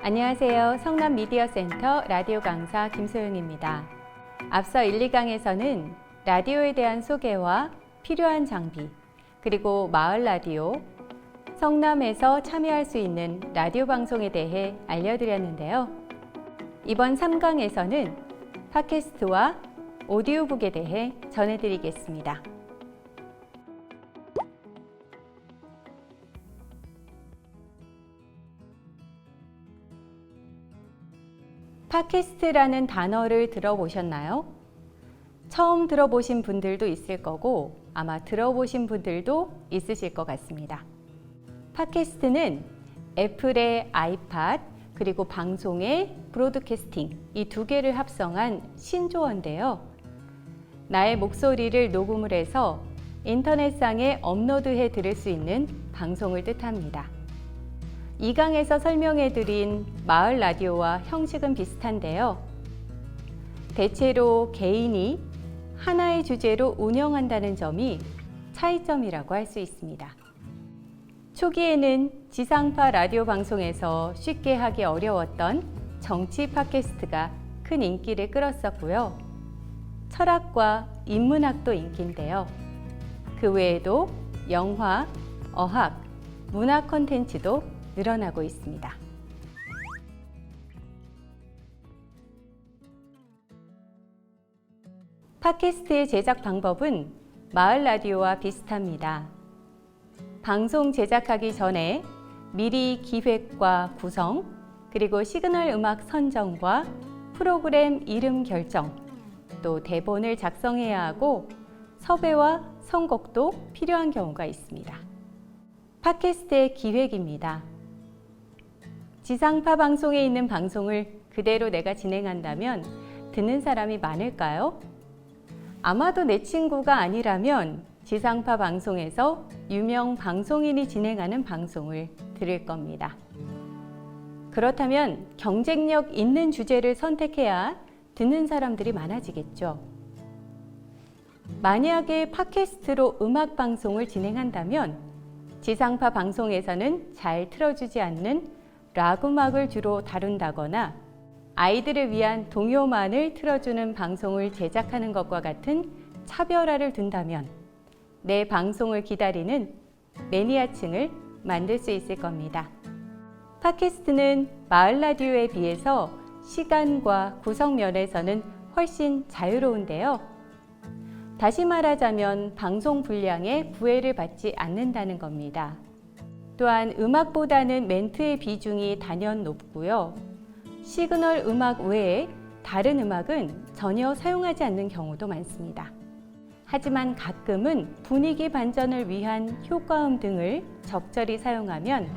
안녕하세요. 성남미디어센터 라디오 강사 김소영입니다. 앞서 1, 2강에서는 라디오에 대한 소개와 필요한 장비, 그리고 마을 라디오, 성남에서 참여할 수 있는 라디오 방송에 대해 알려드렸는데요. 이번 3강에서는 팟캐스트와 오디오북에 대해 전해드리겠습니다. 팟캐스트라는 단어를 들어보셨나요? 처음 들어보신 분들도 있을 거고 아마 들어보신 분들도 있으실 것 같습니다. 팟캐스트는 애플의 아이팟 그리고 방송의 브로드캐스팅 이 두 개를 합성한 신조어인데요. 나의 목소리를 녹음을 해서 인터넷상에 업로드해 들을 수 있는 방송을 뜻합니다. 2강에서 설명해드린 마을 라디오와 형식은 비슷한데요. 대체로 개인이 하나의 주제로 운영한다는 점이 차이점이라고 할 수 있습니다. 초기에는 지상파 라디오 방송에서 쉽게 하기 어려웠던 정치 팟캐스트가 큰 인기를 끌었었고요. 철학과 인문학도 인기인데요. 그 외에도 영화, 어학, 문화 콘텐츠도 늘어나고 있습니다. 팟캐스트의 제작 방법은 마을 라디오와 비슷합니다. 방송 제작하기 전에 미리 기획과 구성, 그리고 시그널 음악 선정과 프로그램 이름 결정, 또 대본을 작성해야 하고 섭외와 선곡도 필요한 경우가 있습니다. 팟캐스트의 기획입니다. 지상파 방송에 있는 방송을 그대로 내가 진행한다면 듣는 사람이 많을까요? 아마도 내 친구가 아니라면 지상파 방송에서 유명 방송인이 진행하는 방송을 들을 겁니다. 그렇다면 경쟁력 있는 주제를 선택해야 듣는 사람들이 많아지겠죠. 만약에 팟캐스트로 음악 방송을 진행한다면 지상파 방송에서는 잘 틀어주지 않는 락 음악을 주로 다룬다거나 아이들을 위한 동요만을 틀어주는 방송을 제작하는 것과 같은 차별화를 둔다면 내 방송을 기다리는 매니아층을 만들 수 있을 겁니다. 팟캐스트는 마을 라디오에 비해서 시간과 구성 면에서는 훨씬 자유로운데요. 다시 말하자면 방송 분량에 구애를 받지 않는다는 겁니다. 또한 음악보다는 멘트의 비중이 단연 높고요. 시그널 음악 외에 다른 음악은 전혀 사용하지 않는 경우도 많습니다. 하지만 가끔은 분위기 반전을 위한 효과음 등을 적절히 사용하면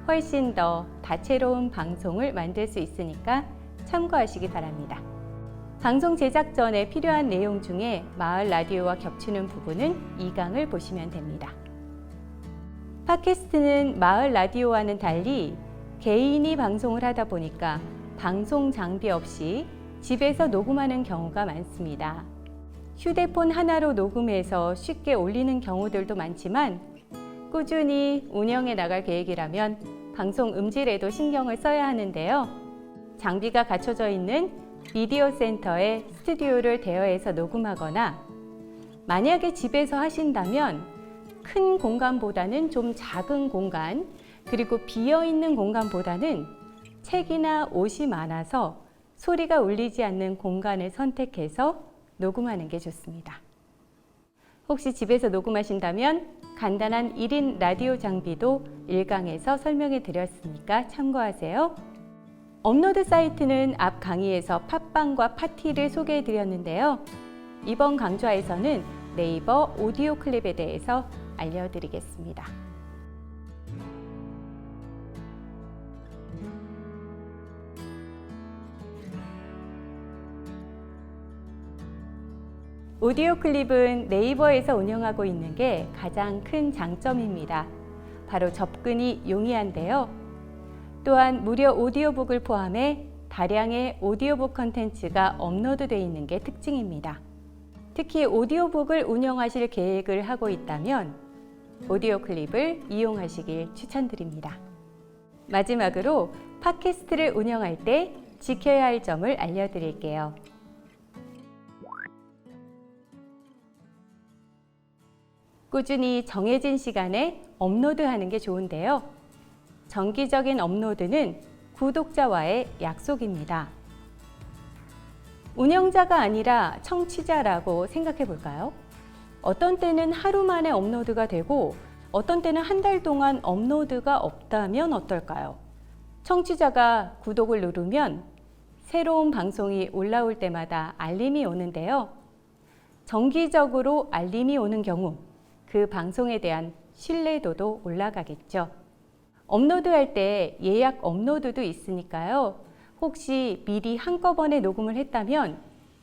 훨씬 더 다채로운 방송을 만들 수 있으니까 참고하시기 바랍니다. 방송 제작 전에 필요한 내용 중에 마을 라디오와 겹치는 부분은 2강을 보시면 됩니다. 팟캐스트는 마을 라디오와는 달리 개인이 방송을 하다 보니까 방송 장비 없이 집에서 녹음하는 경우가 많습니다. 휴대폰 하나로 녹음해서 쉽게 올리는 경우들도 많지만 꾸준히 운영해 나갈 계획이라면 방송 음질에도 신경을 써야 하는데요. 장비가 갖춰져 있는 미디어 센터에 스튜디오를 대여해서 녹음하거나 만약에 집에서 하신다면 큰 공간보다는 좀 작은 공간, 그리고 비어있는 공간보다는 책이나 옷이 많아서 소리가 울리지 않는 공간을 선택해서 녹음하는 게 좋습니다. 혹시 집에서 녹음하신다면 간단한 1인 라디오 장비도 1강에서 설명해 드렸으니까 참고하세요. 업로드 사이트는 앞 강의에서 팟빵과 파티를 소개해 드렸는데요. 이번 강좌에서는 네이버 오디오 클립에 대해서 알려드리겠습니다. 오디오 클립은 네이버에서 운영하고 있는 게 가장 큰 장점입니다. 바로 접근이 용이한데요. 또한 무료 오디오북을 포함해 다량의 오디오북 콘텐츠가 업로드되어 있는 게 특징입니다. 특히 오디오북을 운영하실 계획을 하고 있다면 오디오 클립을 이용하시길 추천드립니다. 마지막으로 팟캐스트를 운영할 때 지켜야 할 점을 알려드릴게요. 꾸준히 정해진 시간에 업로드하는 게 좋은데요. 정기적인 업로드는 구독자와의 약속입니다. 운영자가 아니라 청취자라고 생각해 볼까요? 어떤 때는 하루 만에 업로드가 되고 어떤 때는 한 달 동안 업로드가 없다면 어떨까요? 청취자가 구독을 누르면 새로운 방송이 올라올 때마다 알림이 오는데요. 정기적으로 알림이 오는 경우 그 방송에 대한 신뢰도도 올라가겠죠. 업로드할 때 예약 업로드도 있으니까요. 혹시 미리 한꺼번에 녹음을 했다면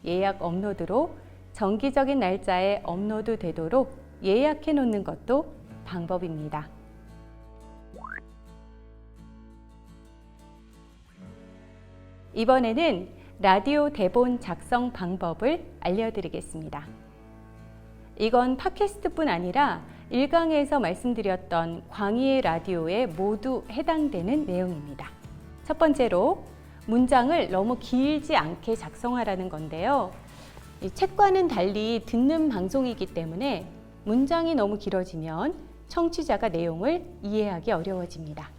예약 업로드로 정기적인 날짜에 업로드 되도록 예약해 놓는 것도 방법입니다. 이번에는 라디오 대본 작성 방법을 알려드리겠습니다. 이건 팟캐스트뿐 아니라 1강에서 말씀드렸던 광희의 라디오에 모두 해당되는 내용입니다. 첫 번째로 문장을 너무 길지 않게 작성하라는 건데요. 이 책과는 달리 듣는 방송이기 때문에 문장이 너무 길어지면 청취자가 내용을 이해하기 어려워집니다.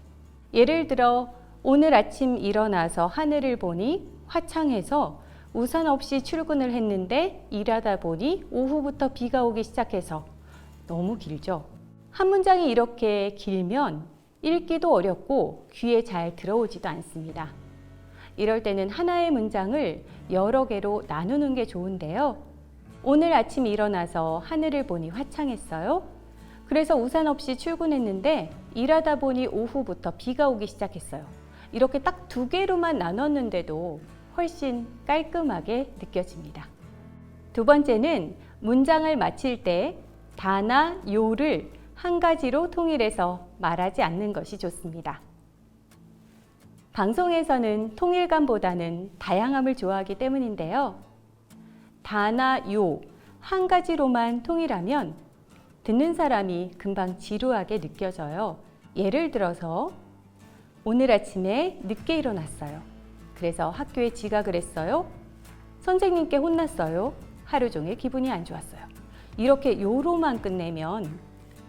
예를 들어 오늘 아침 일어나서 하늘을 보니 화창해서 우산 없이 출근을 했는데 일하다 보니 오후부터 비가 오기 시작해서 너무 길죠. 한 문장이 이렇게 길면 읽기도 어렵고 귀에 잘 들어오지도 않습니다. 이럴 때는 하나의 문장을 여러 개로 나누는 게 좋은데요. 오늘 아침 일어나서 하늘을 보니 화창했어요. 그래서 우산 없이 출근했는데 일하다 보니 오후부터 비가 오기 시작했어요. 이렇게 딱 두 개로만 나눴는데도 훨씬 깔끔하게 느껴집니다. 두 번째는 문장을 마칠 때 다나 요를 한 가지로 통일해서 말하지 않는 것이 좋습니다. 방송에서는 통일감보다는 다양함을 좋아하기 때문인데요. 다나 요 한 가지로만 통일하면 듣는 사람이 금방 지루하게 느껴져요. 예를 들어서 오늘 아침에 늦게 일어났어요. 그래서 학교에 지각을 했어요. 선생님께 혼났어요. 하루 종일 기분이 안 좋았어요. 이렇게 요로만 끝내면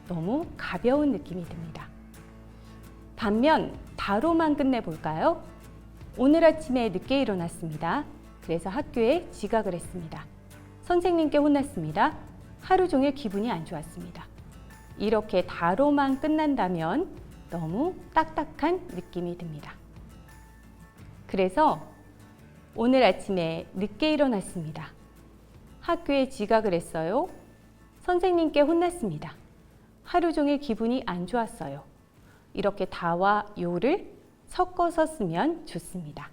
너무 가벼운 느낌이 듭니다. 반면 다로만 끝내볼까요? 오늘 아침에 늦게 일어났습니다. 그래서 학교에 지각을 했습니다. 선생님께 혼났습니다. 하루 종일 기분이 안 좋았습니다. 이렇게 다로만 끝난다면 너무 딱딱한 느낌이 듭니다. 그래서 오늘 아침에 늦게 일어났습니다. 학교에 지각을 했어요. 선생님께 혼났습니다. 하루 종일 기분이 안 좋았어요. 이렇게 다와 요를 섞어서 쓰면 좋습니다.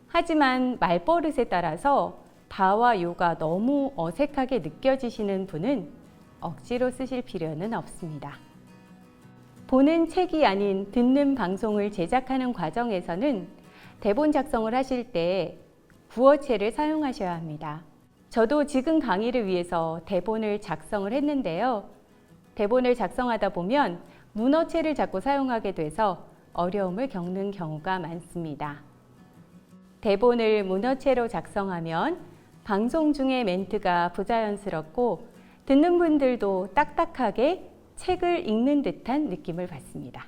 하지만 말버릇에 따라서 다와 요가 너무 어색하게 느껴지시는 분은 억지로 쓰실 필요는 없습니다. 보는 책이 아닌 듣는 방송을 제작하는 과정에서는 대본 작성을 하실 때 구어체를 사용하셔야 합니다. 저도 지금 강의를 위해서 대본을 작성을 했는데요. 대본을 작성하다 보면 문어체를 자꾸 사용하게 돼서 어려움을 겪는 경우가 많습니다. 대본을 문어체로 작성하면 방송 중에 멘트가 부자연스럽고 듣는 분들도 딱딱하게 책을 읽는 듯한 느낌을 받습니다.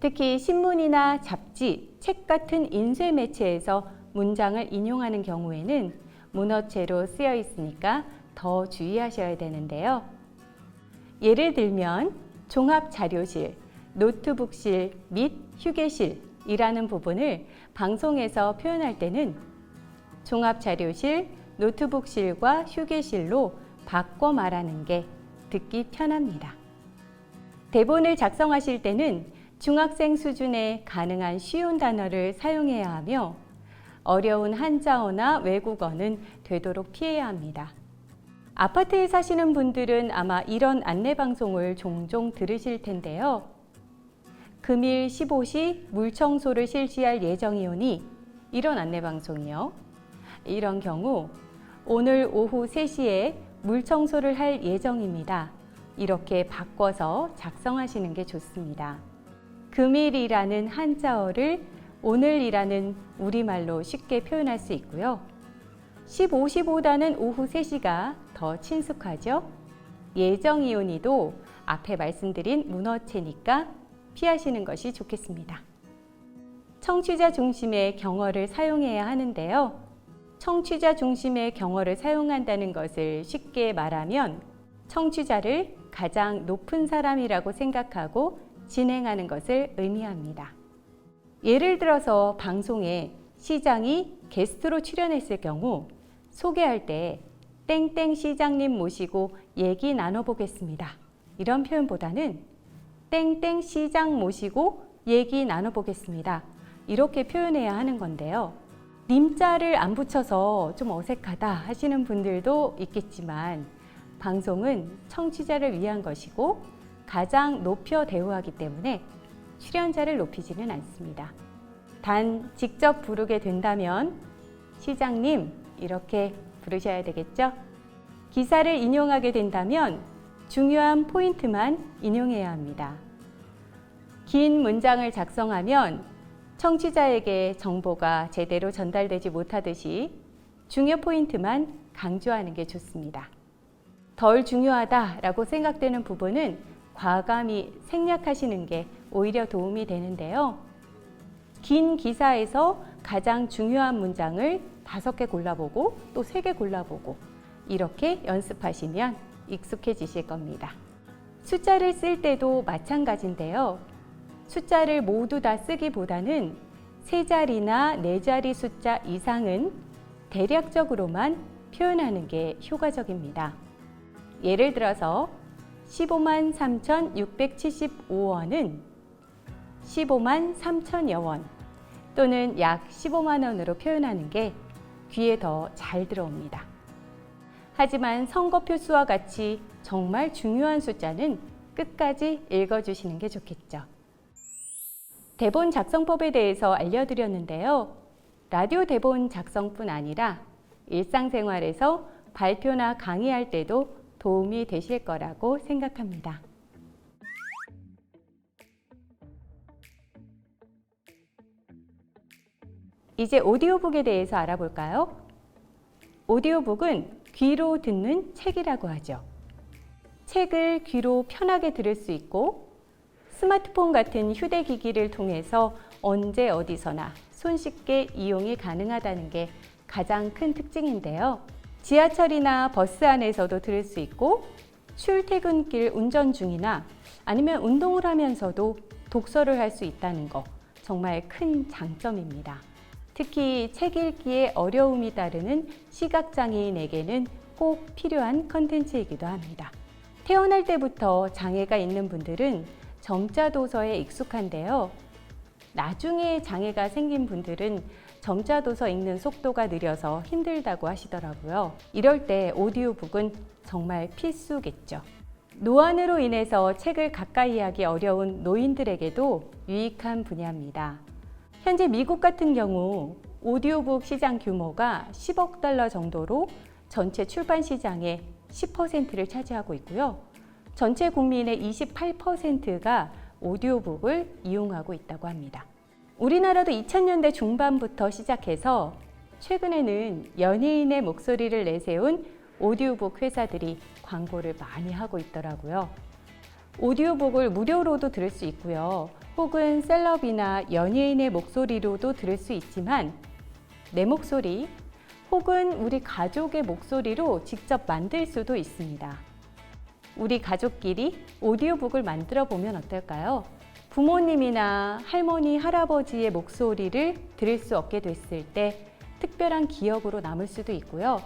특히 신문이나 잡지, 책 같은 인쇄 매체에서 문장을 인용하는 경우에는 문어체로 쓰여 있으니까 더 주의하셔야 되는데요. 예를 들면 종합자료실, 노트북실 및 휴게실이라는 부분을 방송에서 표현할 때는 종합자료실, 노트북실과 휴게실로 바꿔 말하는 게 듣기 편합니다. 대본을 작성하실 때는 중학생 수준의 가능한 쉬운 단어를 사용해야 하며 어려운 한자어나 외국어는 되도록 피해야 합니다. 아파트에 사시는 분들은 아마 이런 안내방송을 종종 들으실 텐데요. 금일 15시 물청소를 실시할 예정이오니 이런 안내방송이요. 이런 경우 오늘 오후 3시에 물청소를 할 예정입니다. 이렇게 바꿔서 작성하시는 게 좋습니다. 금일이라는 한자어를 오늘이라는 우리말로 쉽게 표현할 수 있고요. 15시보다는 오후 3시가 더 친숙하죠. 예정이온이도 앞에 말씀드린 문어체니까 피하시는 것이 좋겠습니다. 청취자 중심의 경어를 사용해야 하는데요. 청취자 중심의 경어를 사용한다는 것을 쉽게 말하면 청취자를 가장 높은 사람이라고 생각하고 진행하는 것을 의미합니다. 예를 들어서 방송에 시장이 게스트로 출연했을 경우 소개할 때 땡땡 시장님 모시고 얘기 나눠보겠습니다. 이런 표현보다는 땡땡 시장 모시고 얘기 나눠보겠습니다. 이렇게 표현해야 하는 건데요. 님자를 안 붙여서 좀 어색하다 하시는 분들도 있겠지만 방송은 청취자를 위한 것이고 가장 높여 대우하기 때문에 출연자를 높이지는 않습니다. 단 직접 부르게 된다면 시장님 이렇게 부르셔야 되겠죠? 기사를 인용하게 된다면 중요한 포인트만 인용해야 합니다. 긴 문장을 작성하면 청취자에게 정보가 제대로 전달되지 못하듯이 중요 포인트만 강조하는 게 좋습니다. 덜 중요하다라고 생각되는 부분은 과감히 생략하시는 게 오히려 도움이 되는데요. 긴 기사에서 가장 중요한 문장을 5개 골라보고 또 3개 골라보고 이렇게 연습하시면 익숙해지실 겁니다. 숫자를 쓸 때도 마찬가지인데요. 숫자를 모두 다 쓰기보다는 3자리나 4자리 숫자 이상은 대략적으로만 표현하는 게 효과적입니다. 예를 들어서 15만 3,675원은 15만 3천여 원 또는 약 15만 원으로 표현하는 게 귀에 더 잘 들어옵니다. 하지만 선거표 수와 같이 정말 중요한 숫자는 끝까지 읽어주시는 게 좋겠죠. 대본 작성법에 대해서 알려드렸는데요. 라디오 대본 작성뿐 아니라 일상생활에서 발표나 강의할 때도 도움이 되실 거라고 생각합니다. 이제 오디오북에 대해서 알아볼까요? 오디오북은 귀로 듣는 책이라고 하죠. 책을 귀로 편하게 들을 수 있고 스마트폰 같은 휴대기기를 통해서 언제 어디서나 손쉽게 이용이 가능하다는 게 가장 큰 특징인데요. 지하철이나 버스 안에서도 들을 수 있고 출퇴근길 운전 중이나 아니면 운동을 하면서도 독서를 할 수 있다는 거 정말 큰 장점입니다. 특히 책 읽기에 어려움이 따르는 시각장애인에게는 꼭 필요한 컨텐츠이기도 합니다. 태어날 때부터 장애가 있는 분들은 점자 도서에 익숙한데요. 나중에 장애가 생긴 분들은 점자 도서 읽는 속도가 느려서 힘들다고 하시더라고요. 이럴 때 오디오북은 정말 필수겠죠. 노안으로 인해서 책을 가까이 하기 어려운 노인들에게도 유익한 분야입니다. 현재 미국 같은 경우 오디오북 시장 규모가 10억 달러 정도로 전체 출판 시장의 10%를 차지하고 있고요. 전체 국민의 28%가 오디오북을 이용하고 있다고 합니다. 우리나라도 2000년대 중반부터 시작해서 최근에는 연예인의 목소리를 내세운 오디오북 회사들이 광고를 많이 하고 있더라고요. 오디오북을 무료로도 들을 수 있고요. 혹은 셀럽이나 연예인의 목소리로도 들을 수 있지만 내 목소리 혹은 우리 가족의 목소리로 직접 만들 수도 있습니다. 우리 가족끼리 오디오북을 만들어 보면 어떨까요? 부모님이나 할머니, 할아버지의 목소리를 들을 수 없게 됐을 때 특별한 기억으로 남을 수도 있고요.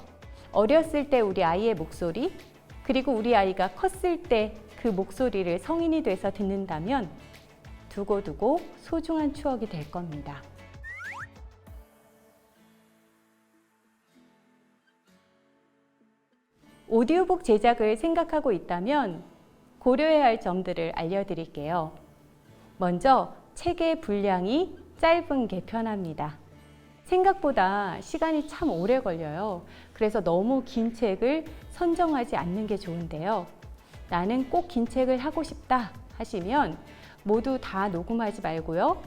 어렸을 때 우리 아이의 목소리, 그리고 우리 아이가 컸을 때 그 목소리를 성인이 돼서 듣는다면 두고두고 소중한 추억이 될 겁니다. 오디오북 제작을 생각하고 있다면 고려해야 할 점들을 알려드릴게요. 먼저 책의 분량이 짧은 게 편합니다. 생각보다 시간이 참 오래 걸려요. 그래서 너무 긴 책을 선정하지 않는 게 좋은데요. 나는 꼭 긴 책을 하고 싶다 하시면 모두 다 녹음하지 말고요.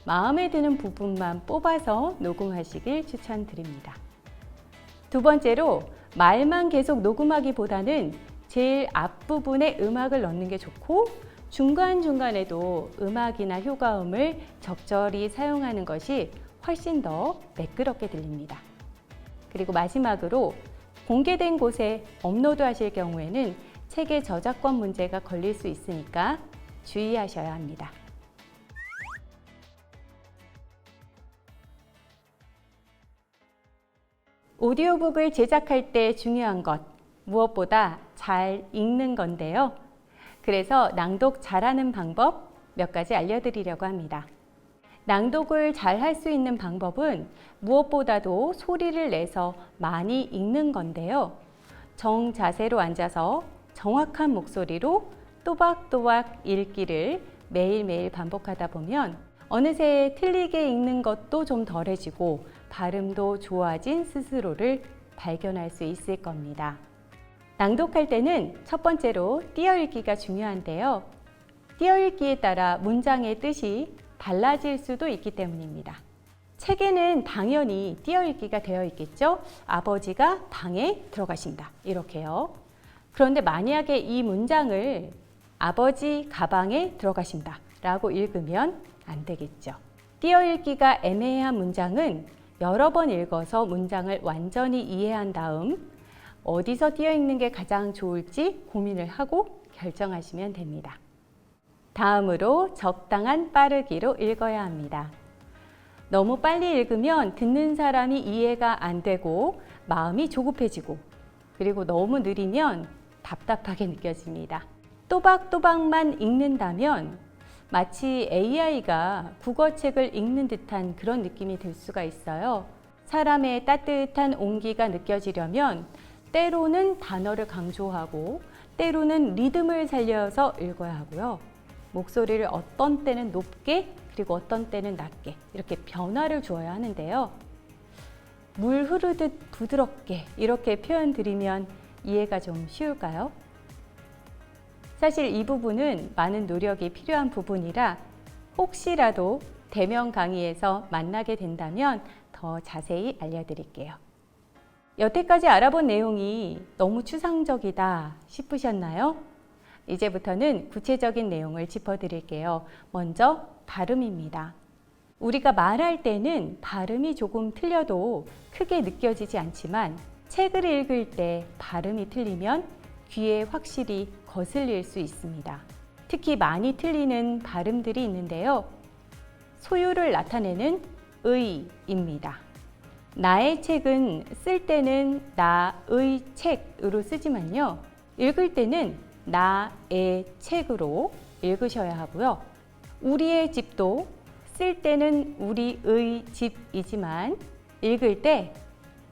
마음에 드는 부분만 뽑아서 녹음하시길 추천드립니다. 두 번째로 말만 계속 녹음하기보다는 제일 앞부분에 음악을 넣는 게 좋고 중간중간에도 음악이나 효과음을 적절히 사용하는 것이 훨씬 더 매끄럽게 들립니다. 그리고 마지막으로 공개된 곳에 업로드 하실 경우에는 책의 저작권 문제가 걸릴 수 있으니까 주의하셔야 합니다. 오디오북을 제작할 때 중요한 것, 무엇보다 잘 읽는 건데요. 그래서 낭독 잘하는 방법 몇 가지 알려드리려고 합니다. 낭독을 잘 할 수 있는 방법은 무엇보다도 소리를 내서 많이 읽는 건데요. 정자세로 앉아서 정확한 목소리로 또박또박 읽기를 매일매일 반복하다 보면 어느새 틀리게 읽는 것도 좀 덜해지고 발음도 좋아진 스스로를 발견할 수 있을 겁니다. 낭독할 때는 첫 번째로 띄어읽기가 중요한데요. 띄어읽기에 따라 문장의 뜻이 달라질 수도 있기 때문입니다. 책에는 당연히 띄어읽기가 되어 있겠죠. 아버지가 방에 들어가신다. 이렇게요. 그런데 만약에 이 문장을 아버지 가방에 들어가신다 라고 읽으면 안 되겠죠. 띄어읽기가 애매한 문장은 여러 번 읽어서 문장을 완전히 이해한 다음 어디서 띄어읽는 게 가장 좋을지 고민을 하고 결정하시면 됩니다. 다음으로 적당한 빠르기로 읽어야 합니다. 너무 빨리 읽으면 듣는 사람이 이해가 안 되고 마음이 조급해지고 그리고 너무 느리면 답답하게 느껴집니다. 또박또박만 읽는다면 마치 AI가 국어책을 읽는 듯한 그런 느낌이 들 수가 있어요. 사람의 따뜻한 온기가 느껴지려면 때로는 단어를 강조하고 때로는 리듬을 살려서 읽어야 하고요. 목소리를 어떤 때는 높게 그리고 어떤 때는 낮게 이렇게 변화를 주어야 하는데요. 물 흐르듯 부드럽게 이렇게 표현 드리면 이해가 좀 쉬울까요? 사실 이 부분은 많은 노력이 필요한 부분이라 혹시라도 대면 강의에서 만나게 된다면 더 자세히 알려드릴게요. 여태까지 알아본 내용이 너무 추상적이다 싶으셨나요? 이제부터는 구체적인 내용을 짚어드릴게요. 먼저 발음입니다. 우리가 말할 때는 발음이 조금 틀려도 크게 느껴지지 않지만 책을 읽을 때 발음이 틀리면 귀에 확실히 거슬릴 수 있습니다. 특히 많이 틀리는 발음들이 있는데요. 소유를 나타내는 의입니다. 나의 책은 쓸 때는 나의 책으로 쓰지만요. 읽을 때는 나의 책으로 읽으셔야 하고요. 우리의 집도 쓸 때는 우리의 집이지만 읽을 때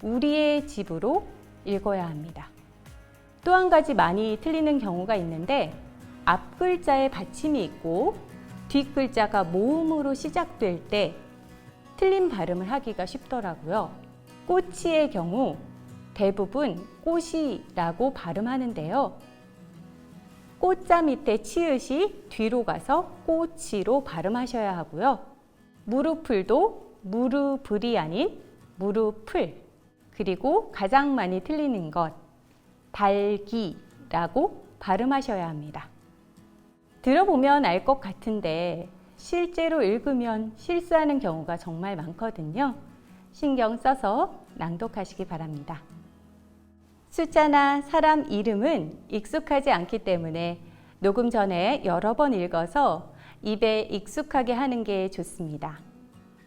우리의 집으로 읽어야 합니다. 또 한 가지 많이 틀리는 경우가 있는데 앞 글자에 받침이 있고 뒷 글자가 모음으로 시작될 때 틀린 발음을 하기가 쉽더라고요. 꼬치의 경우 대부분 꽃이라고 발음하는데요. 꽃자 밑에 치읓이 뒤로 가서 꼬치로 발음하셔야 하고요. 무릎풀도 무릎을이 아닌 무릎을, 그리고 가장 많이 틀리는 것 달기라고 발음하셔야 합니다. 들어보면 알 것 같은데 실제로 읽으면 실수하는 경우가 정말 많거든요. 신경 써서 낭독하시기 바랍니다. 숫자나 사람 이름은 익숙하지 않기 때문에 녹음 전에 여러 번 읽어서 입에 익숙하게 하는 게 좋습니다.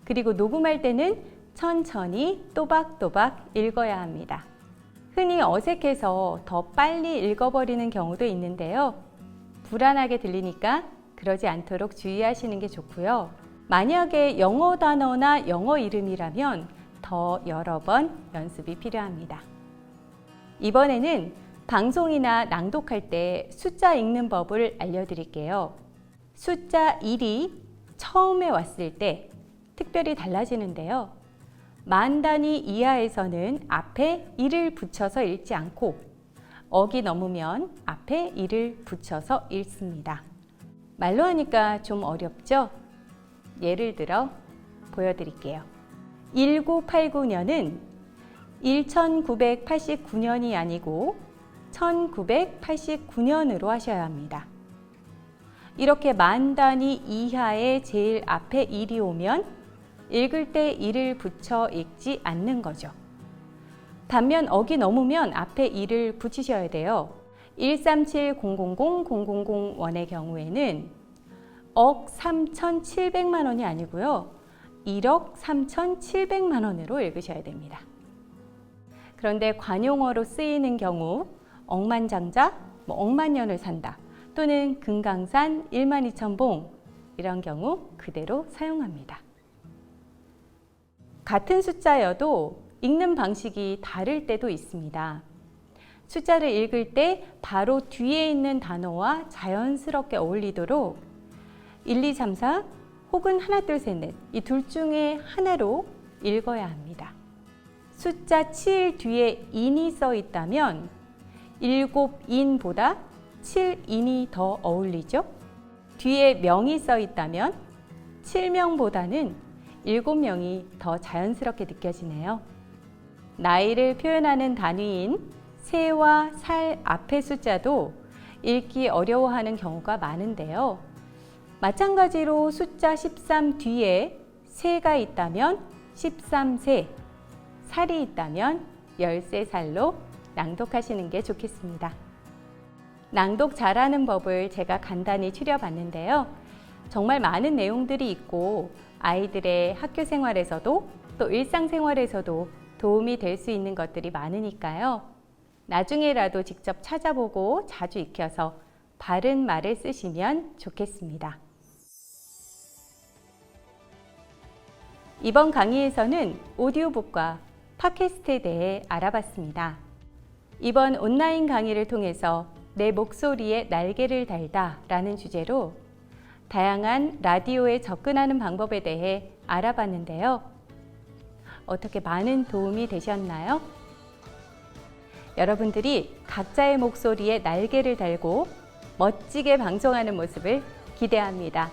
그리고 녹음할 때는 천천히 또박또박 읽어야 합니다. 흔히 어색해서 더 빨리 읽어버리는 경우도 있는데요. 불안하게 들리니까 그러지 않도록 주의하시는 게 좋고요. 만약에 영어 단어나 영어 이름이라면 더 여러 번 연습이 필요합니다. 이번에는 방송이나 낭독할 때 숫자 읽는 법을 알려드릴게요. 숫자 1이 처음에 왔을 때 특별히 달라지는데요. 만 단위 이하에서는 앞에 1을 붙여서 읽지 않고 억이 넘으면 앞에 1을 붙여서 읽습니다. 말로 하니까 좀 어렵죠? 예를 들어 보여드릴게요. 1989년은 1989년이 아니고 1989년으로 하셔야 합니다. 이렇게 만 단위 이하의 제일 앞에 1이 오면 읽을 때 1을 붙여 읽지 않는 거죠. 반면 억이 넘으면 앞에 1을 붙이셔야 돼요. 137000001의 경우에는 억 3,700만 원이 아니고요. 1억 3,700만 원으로 읽으셔야 됩니다. 그런데 관용어로 쓰이는 경우 억만장자, 억만년을 산다 또는 금강산 12,000봉 이런 경우 그대로 사용합니다. 같은 숫자여도 읽는 방식이 다를 때도 있습니다. 숫자를 읽을 때 바로 뒤에 있는 단어와 자연스럽게 어울리도록 1, 2, 3, 4 혹은 하나, 둘, 셋, 넷 이 둘 중에 하나로 읽어야 합니다. 숫자 7 뒤에 인이 써 있다면 7인보다 7인이 더 어울리죠. 뒤에 명이 써 있다면 7명보다는 7명이 더 자연스럽게 느껴지네요. 나이를 표현하는 단위인 세와 살 앞의 숫자도 읽기 어려워하는 경우가 많은데요. 마찬가지로 숫자 13 뒤에 세가 있다면 13세, 살이 있다면 13살로 낭독하시는 게 좋겠습니다. 낭독 잘하는 법을 제가 간단히 추려봤는데요. 정말 많은 내용들이 있고 아이들의 학교 생활에서도 또 일상생활에서도 도움이 될 수 있는 것들이 많으니까요. 나중에라도 직접 찾아보고 자주 익혀서 바른 말을 쓰시면 좋겠습니다. 이번 강의에서는 오디오북과 팟캐스트에 대해 알아봤습니다. 이번 온라인 강의를 통해서 내 목소리에 날개를 달다 라는 주제로 다양한 라디오에 접근하는 방법에 대해 알아봤는데요. 어떻게 많은 도움이 되셨나요? 여러분들이 각자의 목소리에 날개를 달고 멋지게 방송하는 모습을 기대합니다.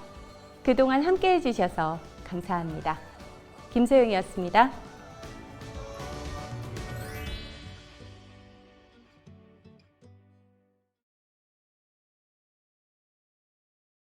그동안 함께 해주셔서 감사합니다. 김소영이었습니다.